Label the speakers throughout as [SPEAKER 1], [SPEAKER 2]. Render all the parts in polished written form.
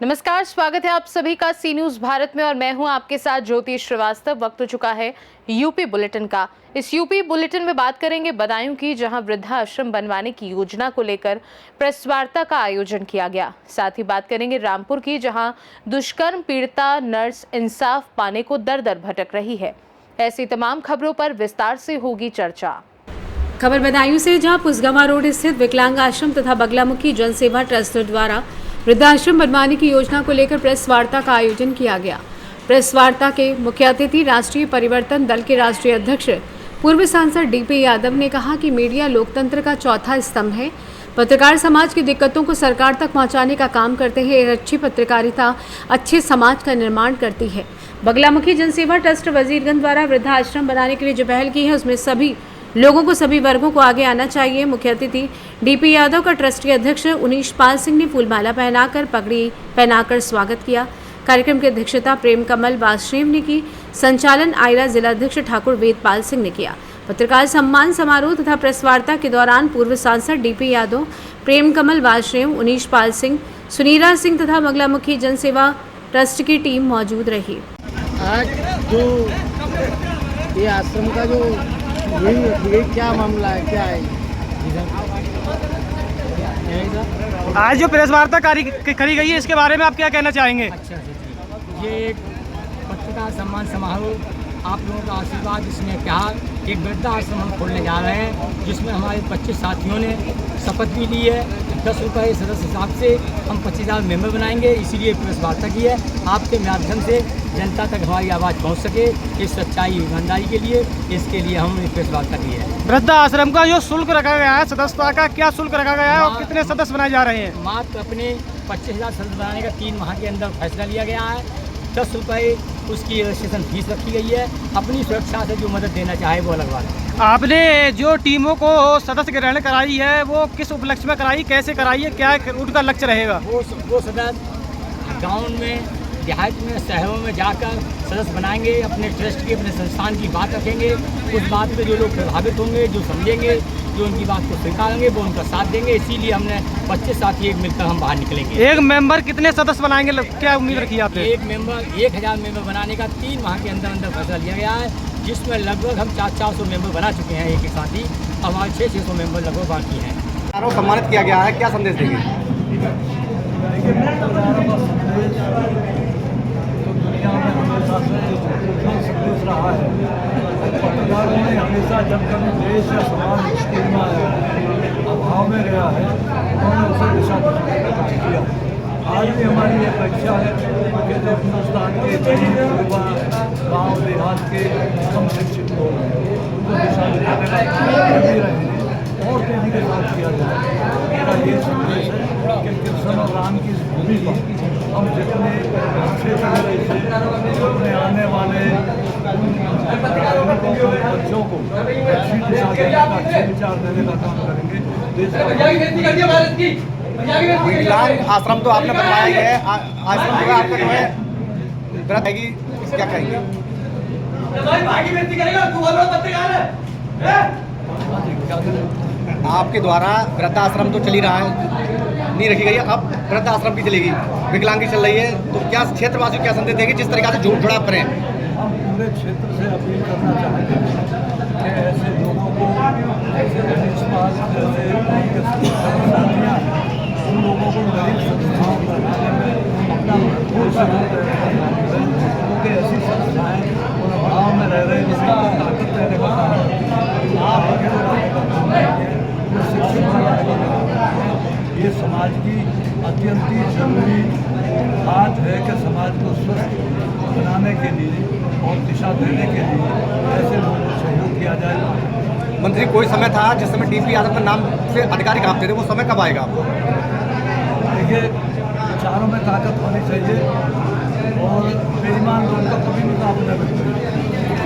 [SPEAKER 1] नमस्कार, स्वागत है आप सभी का सी न्यूज भारत में और मैं हूं आपके साथ ज्योति श्रीवास्तव। वक्त हो चुका है यूपी बुलेटिन का। इस यूपी बुलेटिन में बात करेंगे बदायूं की, जहां वृद्धाश्रम बनवाने की योजना को लेकर प्रेस वार्ता का आयोजन किया गया। साथ ही बात करेंगे रामपुर की, जहां दुष्कर्म पीड़िता नर्स इंसाफ पाने को दर दर भटक रही है। ऐसी तमाम खबरों पर विस्तार से होगी चर्चा।
[SPEAKER 2] खबर बदायूं से, जहां पुसगवा रोड स्थित विकलांग आश्रम तथा बगलामुखी जन सेवा ट्रस्ट द्वारा वृद्धाश्रम बनवाने की योजना को लेकर प्रेस वार्ता का आयोजन किया गया। प्रेस वार्ता के मुख्य अतिथि राष्ट्रीय परिवर्तन दल के राष्ट्रीय अध्यक्ष पूर्व सांसद डीपी यादव ने कहा कि मीडिया लोकतंत्र का चौथा स्तंभ है। पत्रकार समाज की दिक्कतों को सरकार तक पहुंचाने का काम करते हैं। अच्छी पत्रकारिता अच्छे समाज का निर्माण करती है। बगलामुखी जनसेवा ट्रस्ट वजीरगंज द्वारा वृद्धाश्रम बनाने के लिए जो पहल की है, उसमें सभी लोगों को, सभी वर्गों को आगे आना चाहिए। मुख्य अतिथि डीपी यादव का ट्रस्टी अध्यक्ष उनीश पाल सिंह ने फूलमाला पहनाकर, पगड़ी पहनाकर स्वागत किया। कार्यक्रम की अध्यक्षता प्रेम कमल वासुदेव ने की। संचालन आयरा जिला अध्यक्ष ठाकुर वेदपाल सिंह ने किया। पत्रकार सम्मान समारोह तथा प्रेस वार्ता के दौरान पूर्व सांसद डीपी यादव, प्रेम कमल वासुदेव, उनीश पाल सिंह, सुनीरा सिंह तथा बगलामुखी जनसेवा ट्रस्ट की टीम मौजूद रही।
[SPEAKER 3] आज जो ये आश्रम का जो ये क्या मामला है, क्या है?
[SPEAKER 4] आज जो प्रेस वार्ता करी गई है, इसके बारे में आप क्या कहना चाहेंगे?
[SPEAKER 3] अच्छा, ये एक पत्रकार सम्मान समारोह, आप लोगों का आशीर्वाद, इसमें क्या एक वृद्धाश्रम हम खोलने जा रहे हैं, जिसमें हमारे 25 साथियों ने शपथ भी ली है। 10 रुपये सदस्य हिसाब से हम 25,000 मेंबर बनाएंगे। इसीलिए प्रेस वार्ता की है, आपके माध्यम से जनता तक हमारी आवाज़ पहुंच सके, इस सच्चाई ईमानदारी के लिए, इसके लिए हम प्रेस वार्ता की है।
[SPEAKER 4] वृद्धाश्रम का जो शुल्क रखा गया है, सदस्यता का क्या शुल्क रखा गया है और कितने सदस्य बनाए जा रहे हैं?
[SPEAKER 3] मात्र अपने 25,000 सदस्य बनाने का 3 माह के अंदर फैसला लिया गया है। 10 रुपये उसकी रजिस्ट्रेशन फीस रखी गई है। अपनी सुरक्षा से जो मदद देना चाहे वो अलग बात है।
[SPEAKER 4] आपने जो टीमों को सदस्य ग्रहण कराई है, वो किस उपलक्ष्य में कराई, कैसे कराई है, क्या उनका लक्ष्य रहेगा?
[SPEAKER 3] वो सदस्य गाँव में, देहात में, शहरों में जाकर सदस्य बनाएंगे, अपने ट्रस्ट की, अपने संस्थान की बात रखेंगे। उस बात पे जो लोग प्रभावित होंगे, जो समझेंगे, जो उनकी बात को स्वीकारेंगे, वो उनका साथ देंगे। इसीलिए हमने 25 साथी एक मिलकर हम बाहर निकलेंगे।
[SPEAKER 4] एक मेंबर कितने सदस्य बनाएंगे, क्या उम्मीद रखी है आपने?
[SPEAKER 3] एक मेंबर 1000 मेंबर बनाने का 3 माह के अंदर फैसला लिया गया है, जिसमें लगभग हम 400 मेंबर बना चुके हैं एक साथ ही। अब हमारे 600 मेंबर लगभग बाकी हैं।
[SPEAKER 5] सम्मानित किया गया है, क्या संदेश देंगे?
[SPEAKER 6] संदेश रहा है, पत्रकारों ने हमेशा जब कभी देश या समाज मुश्किल में आया है, अभाव में गया है, उन्होंने उसे दिशा दिखाने का काम किया। आज भी हमारी ये परीक्षा है कि जो हिंदुस्तान के गरीब, युवा, गाँव देहात के कम शिक्षित लोग हैं, उनको दिशा दिखाने का काम कर भी रहे हैं और तेजी के साथ किया जाए। मेरा ये संदेश है कि कृष्ण और राम की इस भूमि पर हम जितने अच्छे तरीके से अपने आने वाले बच्चों को अच्छी दिशा देने का, अच्छे विचार देने का काम करेंगे।
[SPEAKER 5] विकलांग आश्रम तो आपने बनवाया ही है, आश्रम जो है आपका जो है व्रत है कि क्या कहेंगे? आपके द्वारा वृद्धाश्रम तो चल ही रहा है, नहीं रखी गई है, अब वृद्धाश्रम की चलेगी, विकलांग की चल रही है, तो क्या क्षेत्रवासियों क्या संदेश देंगे, जिस तरीके से जुड़ाव करें?
[SPEAKER 6] हम पूरे क्षेत्र से अपील करना चाहेंगे कि ऐसे लोगों को, ऐसे उनीश पाल जैसे साथियाँ, उन लोगों को गरीब संस्थाओं बनाने में अपना भरपूर सहयोग क्योंकि ऐसी संस्थाएँ उन अभाव में रह रहे जिसका ताकत रहने का काम आप आगे बढ़ाने का काम करेंगे, शिक्षित बनाने का काम करेंगे। ये समाज की अत्यंत जरूरी बात है कि समाज को स्वस्थ बनाने के लिए और दिशा देने के लिए ऐसे लोगों को सहयोग किया जाए।
[SPEAKER 5] मंत्री, कोई समय था जिस समय डीपी यादव के नाम से अधिकारी कांपते थे, वो समय कब आएगा?
[SPEAKER 6] देखिए, विचारों में ताकत होनी चाहिए और बेईमान लोगों का कभी मुकाबला नहीं करें।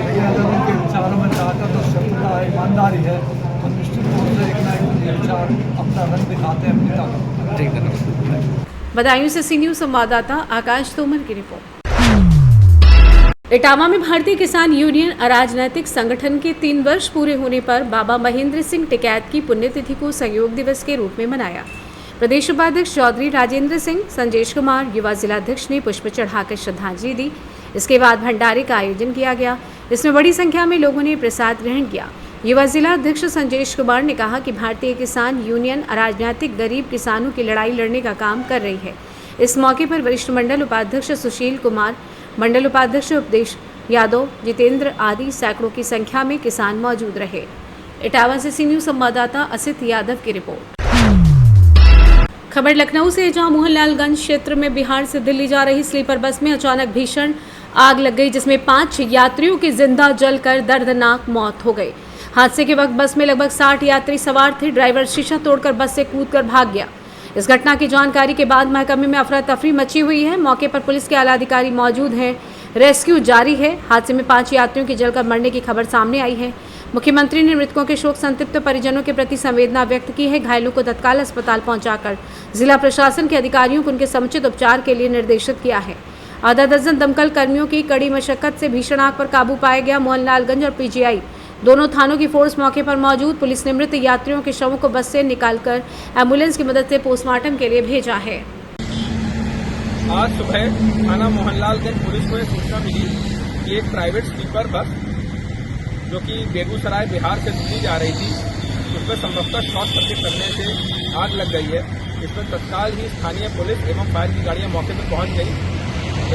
[SPEAKER 6] लेकिन अगर उनके विचारों में ताकत और सत्यता, ईमानदारी है, तो निश्चित रूप से एक ना एक विचार अपना रंग दिखाते हैं, अपनी ताकत।
[SPEAKER 5] ठीक, धन्यवाद।
[SPEAKER 2] बदायूं से सी न्यूज संवाददाता आकाश तोमर की रिपोर्ट। इटावा में भारतीय किसान यूनियन अराजनैतिक संगठन के 3 वर्ष पूरे होने पर बाबा महेंद्र सिंह टिकैत की पुण्यतिथि को सहयोग दिवस के रूप में मनाया। प्रदेश उपाध्यक्ष चौधरी राजेंद्र सिंह, संजेश कुमार, युवा जिलाध्यक्ष ने पुष्प चढ़ाकर श्रद्धांजलि दी। इसके बाद भंडारे का आयोजन किया गया। इसमें बड़ी संख्या में लोगों ने प्रसाद ग्रहण किया। युवा जिलाध्यक्ष संजेश कुमार ने कहा कि भारतीय किसान यूनियन अराजनैतिक गरीब किसानों की लड़ाई लड़ने का काम कर रही है। इस मौके पर वरिष्ठ मंडल उपाध्यक्ष सुशील कुमार, मंडल उपाध्यक्ष उपदेश यादव, जितेंद्र आदि सैकड़ों की संख्या में किसान मौजूद रहे। इटावा से सी न्यूज़ संवाददाता असित यादव की रिपोर्ट। खबर लखनऊ से, जहां मोहनलालगंज क्षेत्र में बिहार से दिल्ली जा रही स्लीपर बस में अचानक भीषण आग लग गई, जिसमें 5 यात्रियों की जिंदा जलकर दर्दनाक मौत हो गई। हादसे के वक्त बस में लगभग 60 यात्री सवार थे। ड्राइवर शीशा तोड़कर बस से कूदकर भाग गया। इस घटना की जानकारी के बाद महकमे में अफरा तफरी मची हुई है। मौके पर पुलिस के आला अधिकारी मौजूद हैं। रेस्क्यू जारी है। हादसे में 5 यात्रियों की जलकर मरने की खबर सामने आई है। मुख्यमंत्री ने मृतकों के शोक संतप्त परिजनों के प्रति संवेदना व्यक्त की है। घायलों को तत्काल अस्पताल पहुंचाकर जिला प्रशासन के अधिकारियों को उनके समुचित उपचार के लिए निर्देशित किया है। आधा दर्जन दमकल कर्मियों की कड़ी मशक्कत से भीषण आग पर काबू पाया गया। मोहनलालगंज और पीजीआई दोनों थानों की फोर्स मौके पर मौजूद। पुलिस ने मृत यात्रियों के शवों को बस से निकालकर एम्बुलेंस की मदद से पोस्टमार्टम के लिए भेजा है।
[SPEAKER 7] आज सुबह थाना मोहनलालगंज पुलिस को यह सूचना मिली कि एक प्राइवेट स्लीपर बस जो कि बेगूसराय बिहार से दिल्ली जा रही थी, उसमें संभवतः शॉर्ट सर्किट करने से आग लग गई है। इसमें तत्काल ही स्थानीय पुलिस एवं फायर की गाड़ियां मौके पर पहुंच गई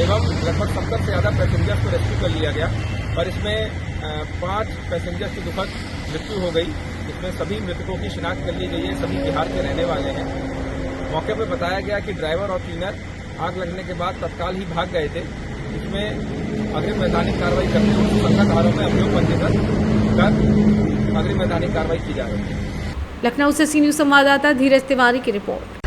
[SPEAKER 7] एवं लगभग 70 से ज़्यादा पैसेंजर्स को रेस्क्यू कर लिया गया और इसमें 5 पैसेंजर्स की दुखद मृत्यु हो गई। इसमें सभी मृतकों की शिनाख्त कर ली गई है। सभी बिहार के रहने वाले हैं। मौके पर बताया गया कि ड्राइवर और क्लीनर आग लगने के बाद तत्काल ही भाग गए थे। इसमें अग्रिम वैधानिक कार्रवाई करते हुए संख्या धाराओं में अभियोग पंजीकृत कर अग्रिम वैधानिक कार्रवाई की जा रही है।
[SPEAKER 2] लखनऊ से सी न्यूज़ संवाददाता धीरज तिवारी की रिपोर्ट।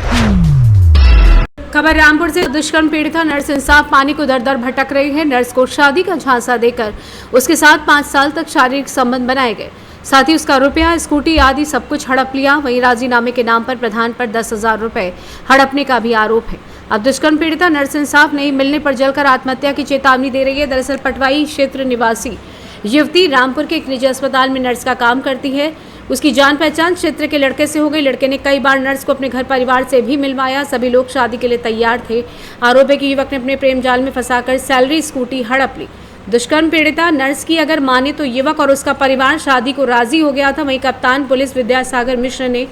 [SPEAKER 2] खबर रामपुर से, दुष्कर्म पीड़िता नर्स इंसाफ पाने को दर दर भटक रही है। नर्स को शादी का झांसा देकर उसके साथ 5 साल तक शारीरिक संबंध बनाए गए, साथ ही उसका रुपया, स्कूटी आदि सब कुछ हड़प लिया। वहीं राजीनामे के नाम पर प्रधान पर 10,000 रुपए हड़पने का भी आरोप है। अब दुष्कर्म पीड़िता नर्स इंसाफ नहीं मिलने पर जलकर आत्महत्या की चेतावनी दे रही है। दरअसल पटवाई क्षेत्र निवासी युवती रामपुर के एक निजी अस्पताल में नर्स का काम करती है। उसकी जान पहचान क्षेत्र के लड़के से हो गई। लड़के ने कई बार नर्स को अपने घर परिवार से भी मिलवाया। सभी लोग शादी के लिए तैयार थे। आरोप है कि युवक ने अपने प्रेम जाल में फंसाकर सैलरी स्कूटी हड़प ली। दुष्कर्म पीड़िता नर्स की अगर माने तो युवक और उसका परिवार शादी को राजी हो गया था। वहीं कप्तान पुलिस विद्यासागर मिश्र ने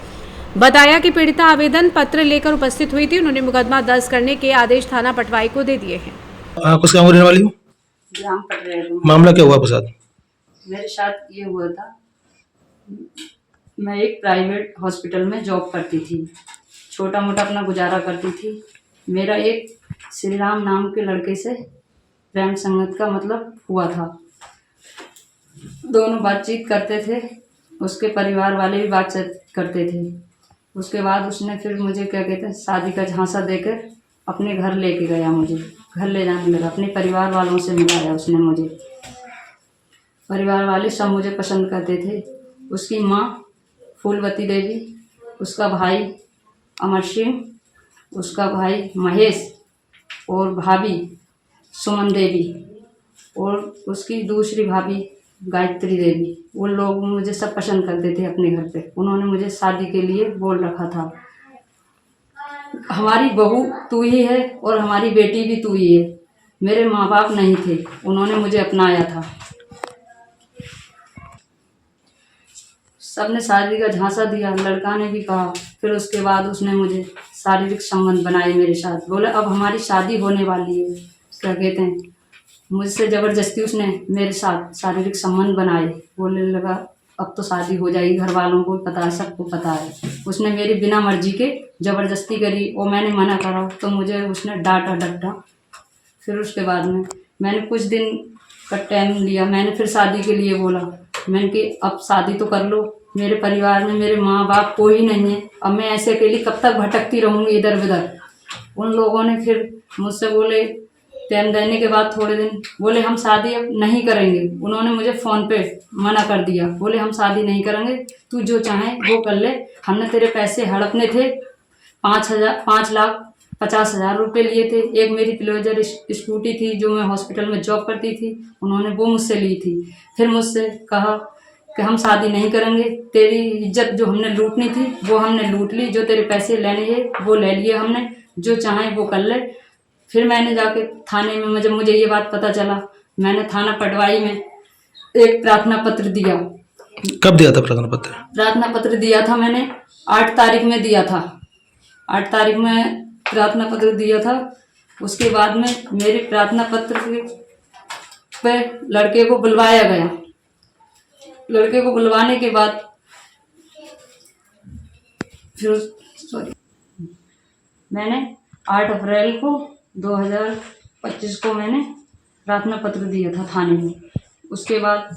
[SPEAKER 2] बताया कि पीड़िता आवेदन पत्र लेकर उपस्थित हुई थी। उन्होंने मुकदमा दर्ज करने के आदेश थाना पटवाई को दे दिए हैं।
[SPEAKER 8] आप किस गाँव रहने वाली हो?
[SPEAKER 9] ग्राम पटरेल हूँ।
[SPEAKER 8] मामला क्या हुआ आपके साथ?
[SPEAKER 9] मेरे साथ ये हुआ था, मैं एक प्राइवेट हॉस्पिटल में जॉब करती थी, छोटा मोटा अपना गुजारा करती थी। मेरा एक श्री राम नाम के लड़के से प्रेम संगत का मतलब हुआ था। दोनों बातचीत करते थे, उसके परिवार वाले भी बातचीत करते थे। उसके बाद उसने फिर मुझे क्या कहते हैं शादी का झांसा देकर अपने घर लेके गया। मुझे घर ले जाने लगा, अपने परिवार वालों से मिलाया उसने मुझे। परिवार वाले सब मुझे पसंद करते थे। उसकी माँ फूलवती देवी, उसका भाई अमर सिंह, उसका भाई महेश और भाभी सुमन देवी और उसकी दूसरी भाभी गायत्री देवी, वो लोग मुझे सब पसंद करते थे अपने घर पे। उन्होंने मुझे शादी के लिए बोल रखा था, हमारी बहू तू ही है और हमारी बेटी भी तू ही है। मेरे माँ बाप नहीं थे, उन्होंने मुझे अपनाया था। सबने शादी का झांसा दिया, लड़का ने भी कहा। फिर उसके बाद उसने मुझे शारीरिक संबंध बनाए मेरे साथ। बोले अब हमारी शादी होने वाली है, क्या कहते हैं, मुझसे ज़बरदस्ती उसने मेरे साथ शारीरिक संबंध बनाए। बोलने लगा अब तो शादी हो जाएगी, घर वालों को पता है, सबको पता है। उसने मेरी बिना मर्जी के ज़बरदस्ती करी और मैंने मना करा तो मुझे उसने डांटा डटा। फिर उसके बाद में मैंने कुछ दिन का टाइम लिया, मैंने फिर शादी के लिए बोला। मैंने कि अब शादी तो कर लो, मेरे परिवार में मेरे माँ बाप कोई नहीं है, अब मैं ऐसे अकेली कब तक भटकती रहूँगी इधर उधर। उन लोगों ने फिर मुझसे बोले, टाइम देने के बाद थोड़े दिन बोले हम शादी अब नहीं करेंगे। उन्होंने मुझे फ़ोन पे मना कर दिया, बोले हम शादी नहीं करेंगे, तू जो चाहे वो कर ले। हमने तेरे पैसे हड़पने थे 5 लाख 50,000 रुपये लिए थे। एक मेरी प्लेजर स्कूटी थी जो मैं हॉस्पिटल में जॉब करती थी, उन्होंने वो मुझसे ली थी। फिर मुझसे कहा कि हम शादी नहीं करेंगे, तेरी इज्जत जो हमने लूटनी थी वो हमने लूट ली, जो तेरे पैसे लेने हैं वो ले लिए हमने, जो चाहें वो कर ले। फिर मैंने जाके थाने में जब मुझे ये बात पता चला, मैंने थाना पटवाई में एक प्रार्थना पत्र दिया।
[SPEAKER 8] कब दिया था प्रार्थना पत्र?
[SPEAKER 9] प्रार्थना पत्र दिया था मैंने 8 तारीख में दिया था। 8 तारीख में प्रार्थना पत्र दिया था। उसके बाद में मेरे प्रार्थना पत्र पे लड़के को बुलवाया गया। लड़के को बुलवाने के बाद फिर मैंने 8 अप्रैल को 2025 को मैंने प्रार्थना पत्र दिया था थाने में। उसके बाद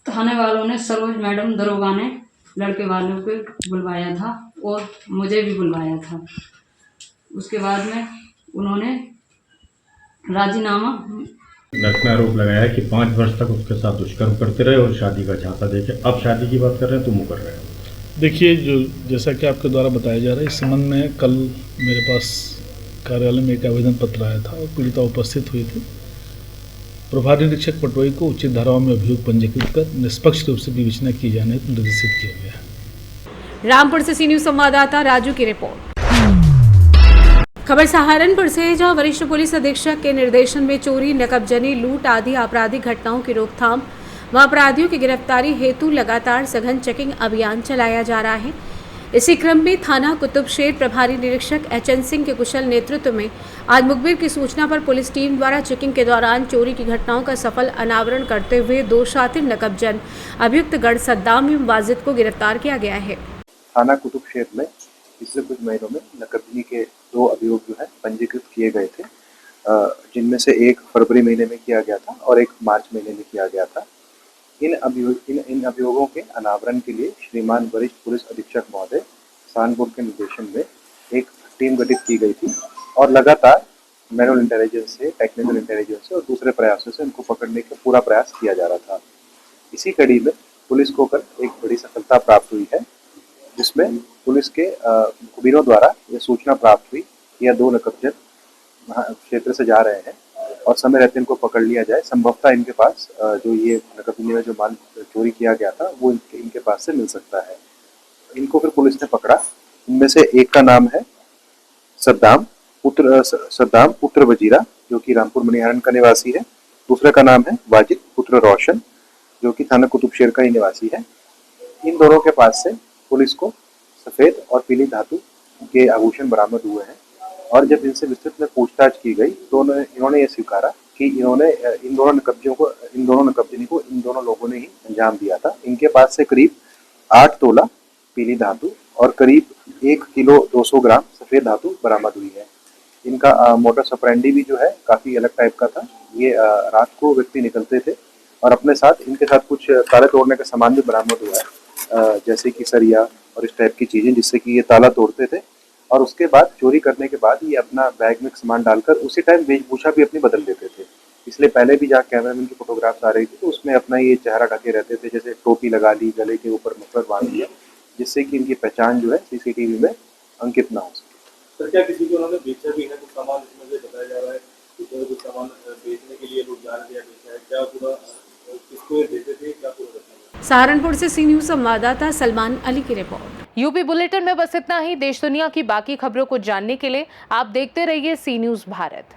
[SPEAKER 9] थाने वालों ने, सरोज मैडम दरोगा ने लड़के वालों को बुलवाया था और मुझे भी बुलवाया था। उसके बाद में उन्होंने राजीनामा
[SPEAKER 10] लड़का आरोप लगाया कि 5 वर्ष तक उसके साथ दुष्कर्म करते रहे और शादी का झांसा देके अब शादी की बात कर रहे हैं, तुम कर रहे हो।
[SPEAKER 6] देखिए, जो जैसा कि आपके द्वारा बताया जा रहा है, इस संबंध में कल मेरे पास कार्यालय में एक आवेदन पत्र आया था और पीड़िता उपस्थित हुई थी। प्रभारी निरीक्षक पटवाई को उचित धाराओं में अभियोग पंजीकृत कर निष्पक्ष रूप से विवेचना की जाने हेतु निर्देशित किया गया है।
[SPEAKER 2] रामपुर से सी न्यूज संवाददाता राजू की रिपोर्ट। खबर सहारनपुर से, जहां वरिष्ठ पुलिस अधीक्षक के निर्देशन में चोरी, नकबजनी, लूट आदि आपराधिक घटनाओं की रोकथाम व अपराधियों की गिरफ्तारी हेतु लगातार सघन चेकिंग अभियान चलाया जा रहा है। इसी क्रम में थाना कुतुबशेर प्रभारी निरीक्षक एचएन सिंह के कुशल नेतृत्व में आज मुखबिर की सूचना पर पुलिस टीम द्वारा चेकिंग के दौरान चोरी की घटनाओं का सफल अनावरण करते हुए 2 शातिर नकबजन अभियुक्त गढ़ सद्दाम एवं वाजिद को गिरफ्तार किया गया है।
[SPEAKER 11] थाना कुतुबशेर में पिछले कुछ महीनों में नकबजनी के 2 अभियोग जो है पंजीकृत किए गए थे, जिनमें से एक फरवरी महीने में किया गया था और एक मार्च महीने में किया गया था। इन अभियोगों के अनावरण के लिए श्रीमान वरिष्ठ पुलिस अधीक्षक महोदय सहारनपुर के निर्देशन में एक टीम गठित की गई थी और लगातार मैनुअल इंटेलिजेंस से, टेक्निकल इंटेलिजेंस से और दूसरे प्रयासों से उनको पकड़ने का पूरा प्रयास किया जा रहा था। इसी कड़ी में पुलिस को कल एक बड़ी सफलता प्राप्त हुई है, जिसमें पुलिस के मुखबिरों द्वारा यह सूचना प्राप्त हुई कि यह 2 नकबजन क्षेत्र से जा रहे हैं और समय रहते इनको पकड़ लिया जाए। संभवतः इनके पास जो ये नकबजनी में जो माल चोरी किया गया था वो इनके पास से मिल सकता है। इनको फिर पुलिस ने पकड़ा। इनमें से एक का नाम है सद्दाम पुत्र वजीरा, जो कि रामपुर मनिहारन का निवासी है। दूसरे का नाम है वाजिद पुत्र रोशन, जो कि थाना कुतुबशेर का ही निवासी है। इन दोनों के पास से पुलिस को सफेद और पीली धातु के आभूषण बरामद हुए हैं और जब इनसे विस्तृत में पूछताछ की गई तो इन्होंने ये स्वीकारा कि इन्होंने इन दोनों नकबजनी को इन दोनों लोगों ने ही अंजाम दिया था। इनके पास से करीब 8 तोला पीली धातु और करीब 1 किलो 200 ग्राम सफेद धातु बरामद हुई है। इनका मोटस ऑपरेंडी भी जो है काफी अलग टाइप का था। ये रात को व्यक्ति निकलते थे और अपने साथ इनके साथ कुछ ताले तोड़ने का सामान भी बरामद हुआ है, जैसे कि सरिया और इस टाइप की चीजें, जिससे कि ये ताला तोड़ते थे और उसके बाद चोरी करने के बाद ये अपना बैग में सामान डालकर उसी टाइम वेशभूषा भी अपनी बदल देते थे। इसलिए पहले भी जहाँ कैमरामैन की फोटोग्राफ्स आ रही थी तो उसमें अपना ये चेहरा ढके रहते थे, जैसे टोपी लगा ली, गले के ऊपर मफलर बांध लिया, जिससे कि इनकी पहचान जो है सीसीटीवी में अंकित ना हो सके।
[SPEAKER 6] सर, क्या किसी को उन्होंने बेचा भी है? कुछ सामान इसमें से बताया जा रहा है कि कुछ सामान बेचने के लिए लोग जा रहे हैं, बेचा है, क्या पूरा किसको देते थे, क्या पूरा?
[SPEAKER 2] सहारनपुर से सी न्यूज संवाददाता सलमान अली की रिपोर्ट।
[SPEAKER 1] यूपी बुलेटिन में बस इतना ही। देश दुनिया की बाकी खबरों को जानने के लिए आप देखते रहिए सी न्यूज भारत।